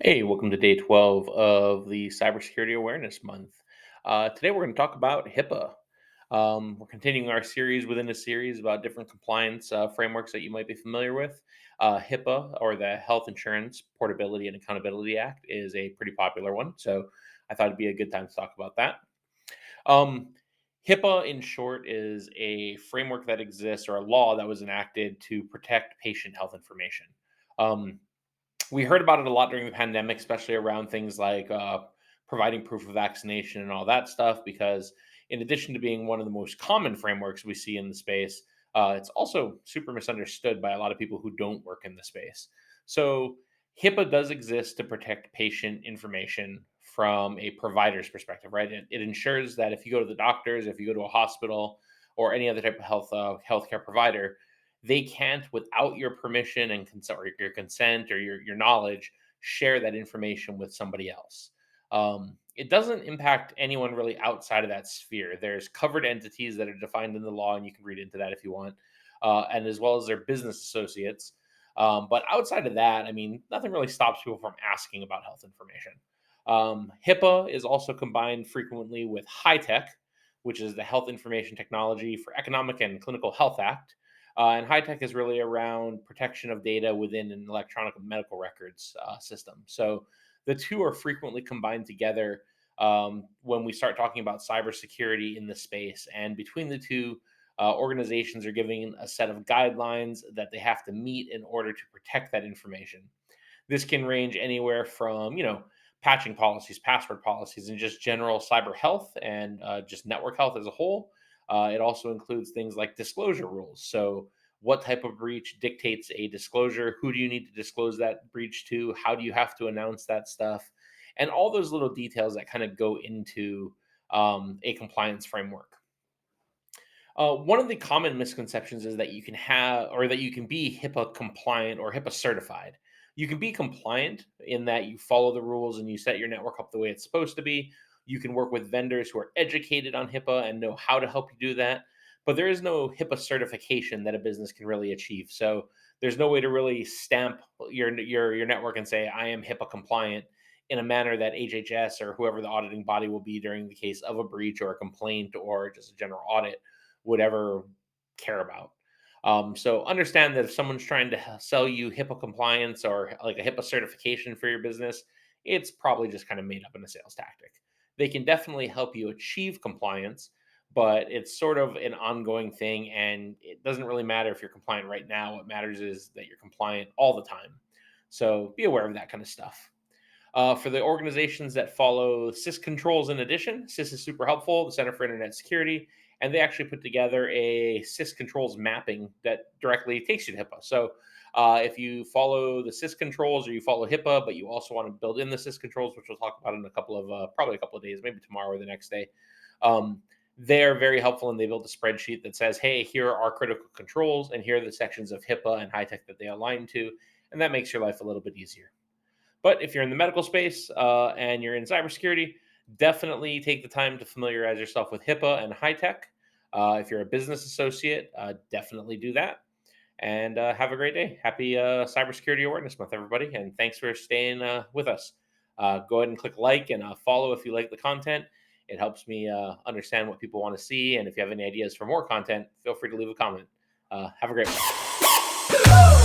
Hey, welcome to day 12 of the Cybersecurity Awareness Month. Today we're going to talk about HIPAA. We're continuing our series within a series about different compliance frameworks that you might be familiar with. HIPAA, or the Health Insurance Portability and Accountability Act, is a pretty popular one. So I thought it'd be a good time to talk about that. Um, HIPAA, in short, is a framework that exists or a law that was enacted to protect patient health information. Um, we heard about it a lot during the pandemic, especially around things like providing proof of vaccination and all that stuff, because in addition to being one of the most common frameworks we see in the space, it's also super misunderstood by a lot of people who don't work in the space. So, HIPAA does exist to protect patient information from a provider's perspective, right? It ensures that if you go to the doctors, if you go to a hospital, or any other type of healthcare provider, they can't, without your permission and consent, or your consent, or your knowledge, share that information with somebody else. It doesn't impact anyone really outside of that sphere. There's covered entities that are defined in the law, and you can read into that if you want, and as well as their business associates. But outside of that, I mean, nothing really stops people from asking about health information. HIPAA is also combined frequently with high tech, which is the Health Information Technology for Economic and Clinical Health Act. And high tech is really around protection of data within an electronic medical records system. So the two are frequently combined together when we start talking about cybersecurity in the space. And between the two, organizations are giving a set of guidelines that they have to meet in order to protect that information. This can range anywhere from, patching policies, password policies, and just general cyber health and just network health as a whole. It also includes things like disclosure rules. So, what type of breach dictates a disclosure? Who do you need to disclose that breach to? How do you have to announce that stuff? And all those little details that kind of go into a compliance framework. One of the common misconceptions is that you can have, or that you can be HIPAA compliant or HIPAA certified. You can be compliant in that you follow the rules and you set your network up the way it's supposed to be. You can work with vendors who are educated on HIPAA and know how to help you do that. But there is no HIPAA certification that a business can really achieve. So there's no way to really stamp your network and say I am HIPAA compliant in a manner that HHS or whoever the auditing body will be during the case of a breach or a complaint or just a general audit would ever care about. So understand that if someone's trying to sell you HIPAA compliance or like a HIPAA certification for your business, it's probably just kind of made up in a sales tactic. They can definitely help you achieve compliance, but it's sort of an ongoing thing. And it doesn't really matter if you're compliant right now. What matters is that you're compliant all the time. So be aware of that kind of stuff. For the organizations that follow CIS controls, in addition, CIS is super helpful, the Center for Internet Security, and they actually put together a CIS controls mapping that directly takes you to HIPAA. So if you follow the CIS controls or you follow HIPAA, but you also want to build in the CIS controls, which we'll talk about in a couple of, probably a couple of days, maybe tomorrow or the next day, um, they're very helpful, and they built a spreadsheet that says, hey, here are our critical controls, and here are the sections of HIPAA and high tech that they align to. And that makes your life a little bit easier. But if you're in the medical space and you're in cybersecurity, definitely take the time to familiarize yourself with HIPAA and high tech. If you're a business associate, definitely do that. And have a great day. Happy Cybersecurity Awareness Month, everybody. And thanks for staying with us. Go ahead and click like and follow if you like the content. It helps me understand what people want to see. And if you have any ideas for more content, feel free to leave a comment. Have a great one.